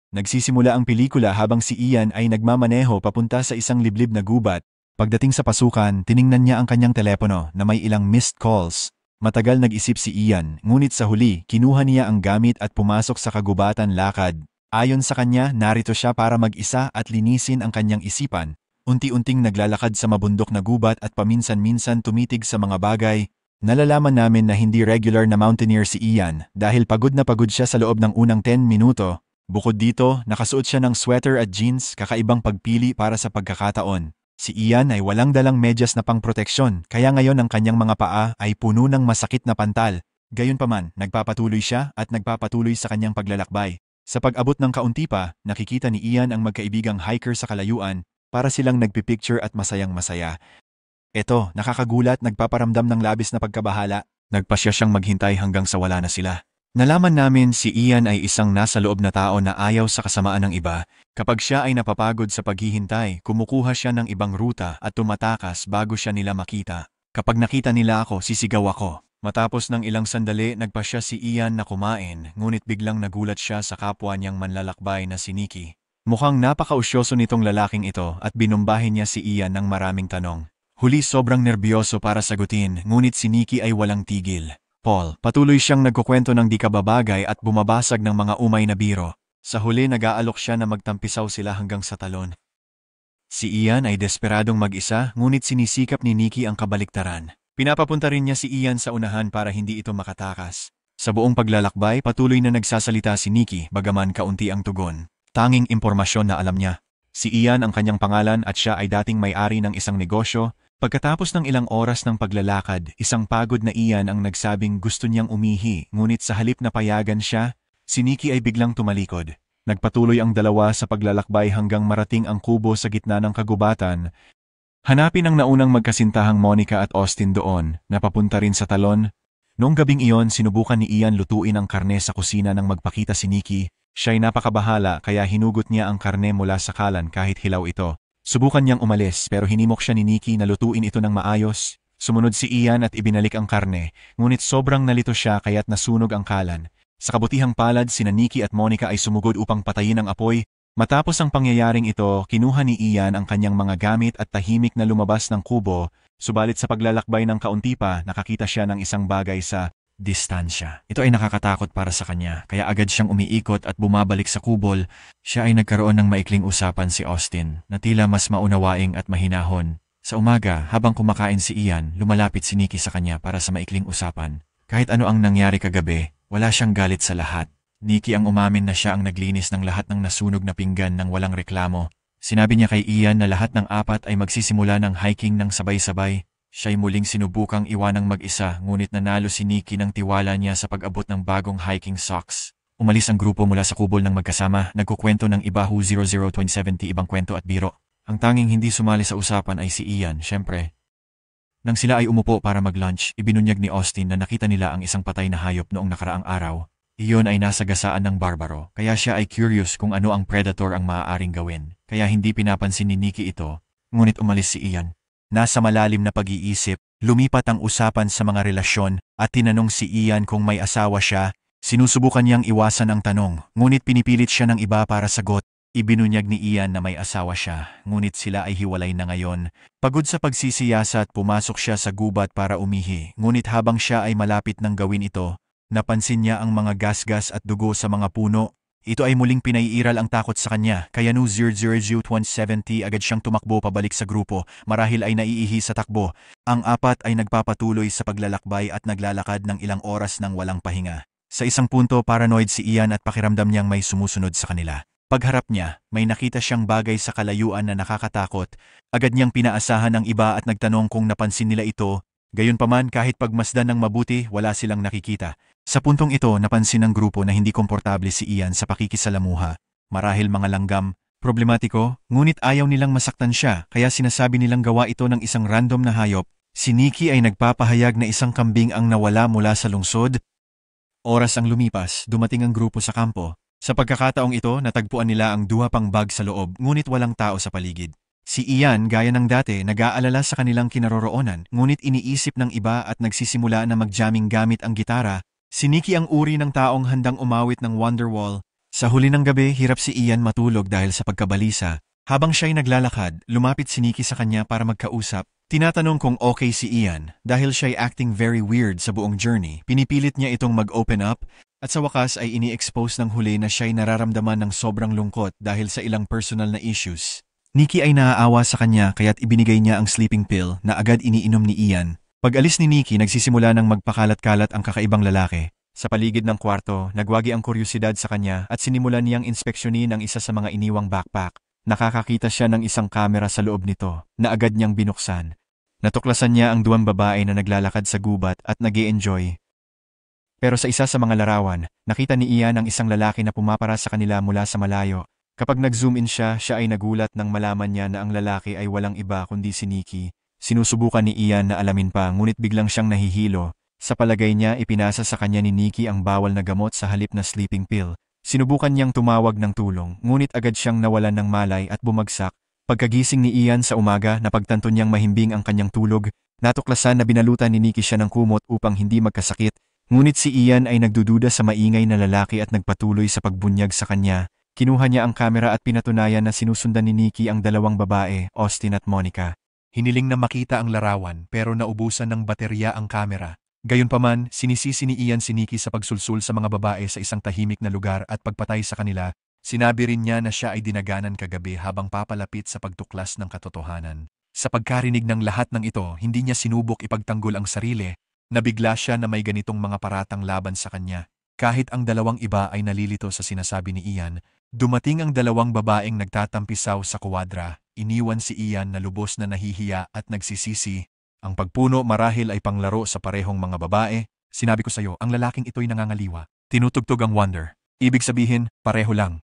Nagsisimula ang pelikula habang si Ian ay nagmamaneho papunta sa isang liblib na gubat. Pagdating sa pasukan, tiningnan niya ang kanyang telepono na may ilang missed calls. Matagal nag-isip si Ian, ngunit sa huli, kinuha niya ang gamit at pumasok sa kagubatan lakad. Ayon sa kanya, narito siya para mag-isa at linisin ang kanyang isipan. Unti-unting naglalakad sa mabundok na gubat at paminsan-minsan tumitig sa mga bagay. Nalalaman namin na hindi regular na mountaineer si Ian dahil pagod na pagod siya sa loob ng unang 10 minuto. Bukod dito, nakasuot siya ng sweater at jeans, kakaibang pagpili para sa pagkakataon. Si Ian ay walang dalang medyas na pangproteksyon, kaya ngayon ang kanyang mga paa ay puno ng masakit na pantal. Gayunpaman, nagpapatuloy siya at nagpapatuloy sa kanyang paglalakbay. Sa pag-abot ng kaunti pa, nakikita ni Ian ang magkaibigang hiker sa kalayuan, para silang nagpipicture at masayang-masaya. Eto, nakakagulat, nagpaparamdam ng labis na pagkabahala. Nagpasya siyang maghintay hanggang sa wala na sila. Nalaman namin si Ian ay isang nasa loob na tao na ayaw sa kasamaan ng iba. Kapag siya ay napapagod sa paghihintay, kumukuha siya ng ibang ruta at tumatakas bago siya nila makita. Kapag nakita nila ako, sisigaw ako. Matapos ng ilang sandali, nagpasya si Ian na kumain, ngunit biglang nagulat siya sa kapwa niyang manlalakbay na si Nikki. Mukhang napakausyoso nitong lalaking ito at binumbahin niya si Ian ng maraming tanong. Huli sobrang nerbiyoso para sagutin, ngunit si Nikki ay walang tigil. Paul, patuloy siyang nagkukwento ng di kababagay at bumabasag ng mga umay na biro. Sa huli nag-aalok siya na magtampisaw sila hanggang sa talon. Si Ian ay desperadong mag-isa, ngunit sinisikap ni Nikki ang kabaliktaran. Pinapapunta rin niya si Ian sa unahan para hindi ito makatakas. Sa buong paglalakbay, patuloy na nagsasalita si Nikki bagaman kaunti ang tugon. Tanging impormasyon na alam niya. Si Ian ang kanyang pangalan at siya ay dating may-ari ng isang negosyo. Pagkatapos ng ilang oras ng paglalakad, isang pagod na Ian ang nagsabing gusto niyang umihi, ngunit sa halip na payagan siya, si Nikki ay biglang tumalikod. Nagpatuloy ang dalawa sa paglalakbay hanggang marating ang kubo sa gitna ng kagubatan. Hanapin ang naunang magkasintahang Monica at Austin doon, na papunta rin sa talon. Noong gabing iyon, sinubukan ni Ian lutuin ang karne sa kusina nang magpakita si Nikki. Siya ay napakabahala kaya hinugot niya ang karne mula sa kalan kahit hilaw ito. Subukan niyang umalis pero hinimok siya ni Nikki na lutuin ito ng maayos. Sumunod si Ian at ibinalik ang karne, ngunit sobrang nalito siya kaya't nasunog ang kalan. Sa kabutihang palad, sina Nikki at Monica ay sumugod upang patayin ang apoy. Matapos ang pangyayaring ito, kinuha ni Ian ang kanyang mga gamit at tahimik na lumabas ng kubo, subalit sa paglalakbay ng kaunti pa, nakakita siya ng isang bagay sa distansya. Ito ay nakakatakot para sa kanya, kaya agad siyang umiikot at bumabalik sa kubol. Siya ay nagkaroon ng maikling usapan si Austin, na tila mas maunawaing at mahinahon. Sa umaga, habang kumakain si Ian, lumalapit si Nikki sa kanya para sa maikling usapan. Kahit ano ang nangyari kagabi, wala siyang galit sa lahat. Nikki ang umamin na siya ang naglinis ng lahat ng nasunog na pinggan ng walang reklamo. Sinabi niya kay Ian na lahat ng apat ay magsisimula ng hiking ng sabay-sabay. Siya'y muling sinubukang iwanang mag-isa, ngunit nanalo si Nikki ng tiwala niya sa pag-abot ng bagong hiking socks. Umalis ang grupo mula sa kubol ng magkasama, nagkukwento ng iba 002070 ibang kwento at biro. Ang tanging hindi sumali sa usapan ay si Ian, syempre. Nang sila ay umupo para mag-lunch, ibinunyag ni Austin na nakita nila ang isang patay na hayop noong nakaraang araw. Iyon ay nasa gasaan ng barbaro, kaya siya ay curious kung ano ang predator ang maaaring gawin. Kaya hindi pinapansin ni Nikki ito, ngunit umalis si Ian. Nasa malalim na pag-iisip, lumipat ang usapan sa mga relasyon at tinanong si Ian kung may asawa siya. Sinusubukan niyang iwasan ang tanong, ngunit pinipilit siya ng iba para sagot. Ibinunyag ni Ian na may asawa siya, ngunit sila ay hiwalay na ngayon. Pagod sa pagsisiyasat, pumasok siya sa gubat para umihi, ngunit habang siya ay malapit ng gawin ito, napansin niya ang mga gasgas at dugo sa mga puno. Ito ay muling pinaiiral ang takot sa kanya, kaya no 000170 agad siyang tumakbo pabalik sa grupo, marahil ay naiihi sa takbo. Ang apat ay nagpapatuloy sa paglalakbay at naglalakad ng ilang oras ng walang pahinga. Sa isang punto, paranoid si Ian at pakiramdam niyang may sumusunod sa kanila. Pagharap niya, may nakita siyang bagay sa kalayuan na nakakatakot. Agad niyang pinaasahan ang iba at nagtanong kung napansin nila ito. Gayunpaman, kahit pagmasdan ng mabuti, wala silang nakikita. Sa puntong ito, napansin ng grupo na hindi komportable si Ian sa pakikisalamuha. Marahil mga langgam, problematiko, ngunit ayaw nilang masaktan siya, kaya sinasabi nilang gawa ito ng isang random na hayop. Si Nikki ay nagpapahayag na isang kambing ang nawala mula sa lungsod. Oras ang lumipas, dumating ang grupo sa kampo. Sa pagkakataong ito, natagpuan nila ang duha pang bag sa loob, ngunit walang tao sa paligid. Si Ian, gaya ng dati, nag-aalala sa kanilang kinaroroonan, ngunit iniisip ng iba at nagsisimula na mag-jamming gamit ang gitara. Si Nikki ang uri ng taong handang umawit ng Wonderwall. Sa huli ng gabi, hirap si Ian matulog dahil sa pagkabalisa. Habang siya'y naglalakad, lumapit si Nikki sa kanya para magkausap. Tinatanong kung okay si Ian dahil siya'y acting very weird sa buong journey. Pinipilit niya itong mag-open up at sa wakas ay ini-expose ng huli na siya'y nararamdaman ng sobrang lungkot dahil sa ilang personal na issues. Nikki ay naaawa sa kanya kaya't ibinigay niya ang sleeping pill na agad iniinom ni Ian. Pag-alis ni Nikki, nagsisimula ng magpakalat-kalat ang kakaibang lalaki. Sa paligid ng kwarto, nagwagi ang kuryosidad sa kanya at sinimulan niyang inspeksyonin ang isa sa mga iniwang backpack. Nakakakita siya ng isang kamera sa loob nito na agad niyang binuksan. Natuklasan niya ang duwang babae na naglalakad sa gubat at nag-e-enjoy. Pero sa isa sa mga larawan, nakita ni Ian ang isang lalaki na pumapara sa kanila mula sa malayo. Kapag nag-zoom in siya ay nagulat nang malaman niya na ang lalaki ay walang iba kundi si Nikki. Sinusubukan ni Ian na alamin pa ngunit biglang siyang nahihilo. Sa palagay niya, ipinasa sa kanya ni Nikki ang bawal na gamot sa halip na sleeping pill. Sinubukan niyang tumawag ng tulong, ngunit agad siyang nawalan ng malay at bumagsak. Pagkagising ni Ian sa umaga, napagtanto niyang mahimbing ang kanyang tulog. Natuklasan na binalutan ni Nikki siya ng kumot upang hindi magkasakit. Ngunit si Ian ay nagdududa sa maingay na lalaki at nagpatuloy sa pagbunyag sa kanya. Kinuha niya ang kamera at pinatunayan na sinusundan ni Nikki ang dalawang babae, Austin at Monica. Hiniling na makita ang larawan pero naubusan ng baterya ang kamera. Gayunpaman, sinisisi ni Ian si Nikki sa pagsulsul sa mga babae sa isang tahimik na lugar at pagpatay sa kanila. Sinabi rin niya na siya ay dinaganan kagabi habang papalapit sa pagtuklas ng katotohanan. Sa pagkarinig ng lahat ng ito, hindi niya sinubok ipagtanggol ang sarili. Nabigla siya na may ganitong mga paratang laban sa kanya. Kahit ang dalawang iba ay nalilito sa sinasabi ni Ian, dumating ang dalawang babaeng nagtatampisaw sa kuwadra. Iniwan si Ian na lubos na nahihiya at nagsisisi. Ang pagpuno marahil ay panglaro sa parehong mga babae. Sinabi ko sa'yo, ang lalaking ito'y nangangaliwa. Tinutugtog ang wonder. Ibig sabihin, pareho lang.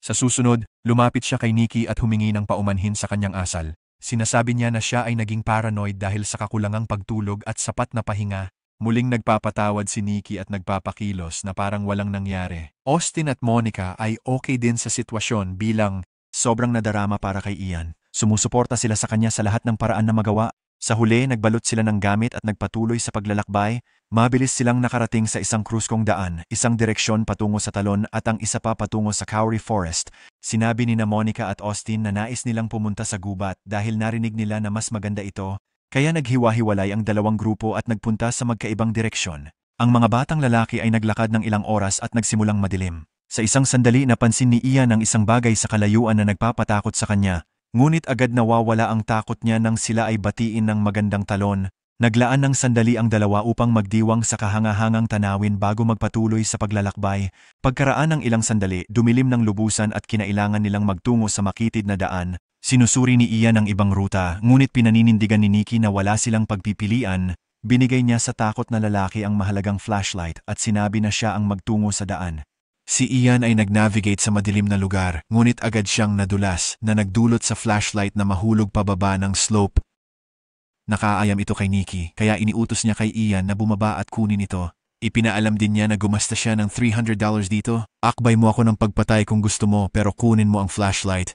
Sa susunod, lumapit siya kay Nikki at humingi ng paumanhin sa kanyang asal. Sinasabi niya na siya ay naging paranoid dahil sa kakulangang pagtulog at sapat na pahinga. Muling nagpapatawad si Nikki at nagpapakilos na parang walang nangyari. Austin at Monica ay okay din sa sitwasyon bilang sobrang nadarama para kay Ian. Sumusuporta sila sa kanya sa lahat ng paraan na magawa. Sa huli, nagbalot sila ng gamit at nagpatuloy sa paglalakbay. Mabilis silang nakarating sa isang kruskong daan, isang direksyon patungo sa Talon at ang isa pa patungo sa Kauri Forest. Sinabi ni Monica at Austin na nais nilang pumunta sa gubat dahil narinig nila na mas maganda ito, kaya naghiwa-hiwalay ang dalawang grupo at nagpunta sa magkaibang direksyon. Ang mga batang lalaki ay naglakad ng ilang oras at nagsimulang madilim. Sa isang sandali napansin ni Ian ang isang bagay sa kalayuan na nagpapatakot sa kanya. Ngunit agad nawawala ang takot niya nang sila ay batiin ng magandang talon. Naglaan ng sandali ang dalawa upang magdiwang sa kahangahangang tanawin bago magpatuloy sa paglalakbay. Pagkaraan ng ilang sandali, dumilim ng lubusan at kinailangan nilang magtungo sa makitid na daan. Sinusuri ni Ian ang ibang ruta, ngunit pinaninindigan ni Nikki na wala silang pagpipilian. Binigay niya sa takot na lalaki ang mahalagang flashlight at sinabi na siya ang magtungo sa daan. Si Ian ay nag-navigate sa madilim na lugar, ngunit agad siyang nadulas na nagdulot sa flashlight na mahulog pababa ng slope. Nakaayam ito kay Nikki, kaya iniutos niya kay Ian na bumaba at kunin ito. Ipinaalam din niya na gumasta siya ng $300 dito. Akbay mo ako ng pagpatay kung gusto mo pero kunin mo ang flashlight.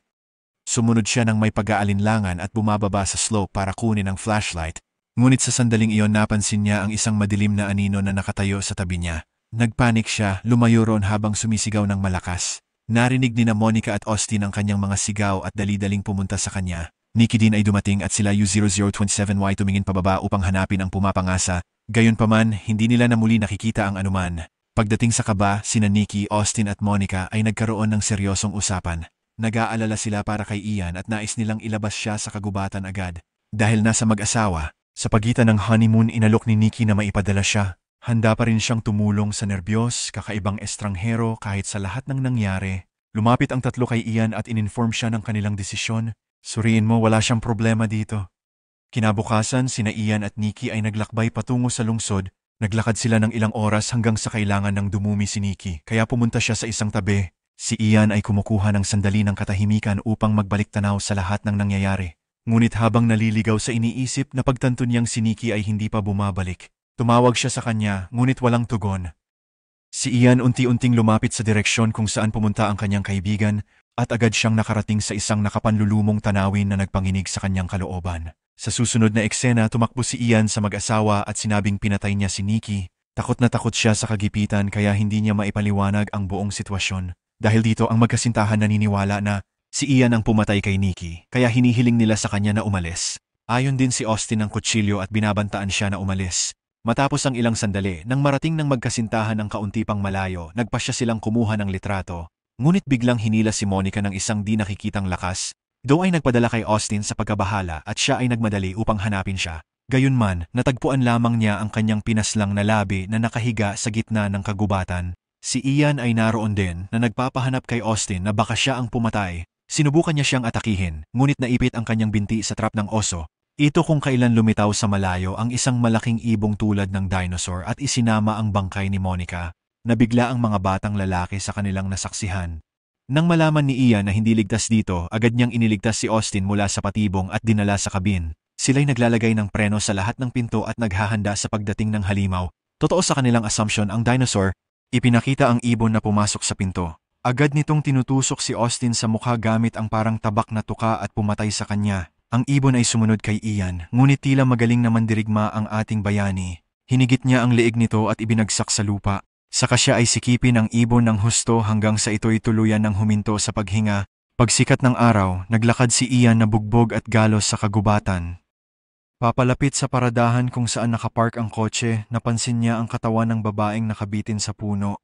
Sumunod siya ng may pag-aalinlangan at bumababa sa slope para kunin ang flashlight. Ngunit sa sandaling iyon napansin niya ang isang madilim na anino na nakatayo sa tabi niya. Nagpanik siya, lumayo roon habang sumisigaw ng malakas. Narinig ni Monica at Austin ang kanyang mga sigaw at dali-daling pumunta sa kanya. Nikki din ay dumating at sila U0027Y tumingin pababa upang hanapin ang pumapangasa. Gayunpaman, hindi nila na muli nakikita ang anuman. Pagdating sa kaba, sina Nikki, Austin at Monica ay nagkaroon ng seryosong usapan. Nag-aalala sila para kay Ian at nais nilang ilabas siya sa kagubatan agad. Dahil nasa mag-asawa, sa pagitan ng honeymoon inalok ni Nikki na maipadala siya. Handa pa rin siyang tumulong sa nerbiyos, kakaibang estranghero kahit sa lahat ng nangyari. Lumapit ang tatlo kay Ian at ininform siya ng kanilang desisyon. Suriin mo, wala siyang problema dito. Kinabukasan, sina Ian at Nikki ay naglakbay patungo sa lungsod. Naglakad sila ng ilang oras hanggang sa kailangan ng dumumi si Nikki, kaya pumunta siya sa isang tabi. Si Ian ay kumukuha ng sandali ng katahimikan upang magbalik tanaw sa lahat ng nangyayari. Ngunit habang naliligaw sa iniisip, napagtanto niyang si Nikki ay hindi pa bumabalik. Tumawag siya sa kanya, ngunit walang tugon. Si Ian unti-unting lumapit sa direksyon kung saan pumunta ang kanyang kaibigan at agad siyang nakarating sa isang nakapanlulumong tanawin na nagpanginig sa kanyang kalooban. Sa susunod na eksena, tumakbo si Ian sa mag-asawa at sinabing pinatay niya si Nikki. Takot na takot siya sa kagipitan kaya hindi niya maipaliwanag ang buong sitwasyon. Dahil dito ang magkasintahan naniniwala na si Ian ang pumatay kay Nikki, kaya hinihiling nila sa kanya na umalis. Ayon din si Austin ng kutsilyo at binabantaan siya na umalis. Matapos ang ilang sandali, nang marating ng magkasintahan ng kaunti pang malayo, nagpasya silang kumuha ng litrato. Ngunit biglang hinila si Monica ng isang di nakikitang lakas. Doe ay nagpadala kay Austin sa pagkabahala at siya ay nagmadali upang hanapin siya. Gayunman, natagpuan lamang niya ang kanyang pinaslang na labi na nakahiga sa gitna ng kagubatan. Si Ian ay naroon din na nagpapahanap kay Austin na baka siya ang pumatay. Sinubukan niya siyang atakihin, ngunit naipit ang kanyang binti sa trap ng oso. Ito kung kailan lumitaw sa malayo ang isang malaking ibong tulad ng dinosaur at isinama ang bangkay ni Monica. Nabigla ang mga batang lalaki sa kanilang nasaksihan. Nang malaman ni Ian na hindi ligtas dito, agad niyang iniligtas si Austin mula sa patibong at dinala sa kabin. Sila'y naglalagay ng preno sa lahat ng pinto at naghahanda sa pagdating ng halimaw. Totoo sa kanilang assumption ang dinosaur, ipinakita ang ibon na pumasok sa pinto. Agad nitong tinutusok si Austin sa mukha gamit ang parang tabak na tuka at pumatay sa kanya. Ang ibon ay sumunod kay Ian, ngunit tila magaling na mandirigma ang ating bayani. Hinigit niya ang leeg nito at ibinagsak sa lupa. Saka siya ay sikipin ang ibon ng husto hanggang sa ito'y tuluyan ng huminto sa paghinga. Pagsikat ng araw, naglakad si Ian na bugbog at galos sa kagubatan. Papalapit sa paradahan kung saan nakapark ang kotse, napansin niya ang katawan ng babaeng nakabitin sa puno.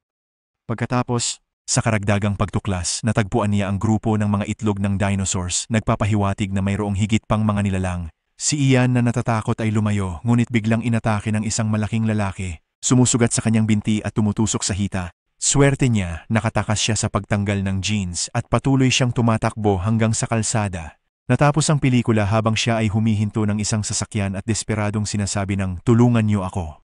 Pagkatapos, sa karagdagang pagtuklas, natagpuan niya ang grupo ng mga itlog ng dinosaurs, nagpapahiwatig na mayroong higit pang mga nilalang. Si Ian na natatakot ay lumayo, ngunit biglang inatake ng isang malaking lalaki. Sumusugat sa kanyang binti at tumutusok sa hita. Swerte niya, nakatakas siya sa pagtanggal ng jeans at patuloy siyang tumatakbo hanggang sa kalsada. Natapos ang pelikula habang siya ay humihinto ng isang sasakyan at desperadong sinasabi ng, "Tulungan niyo ako."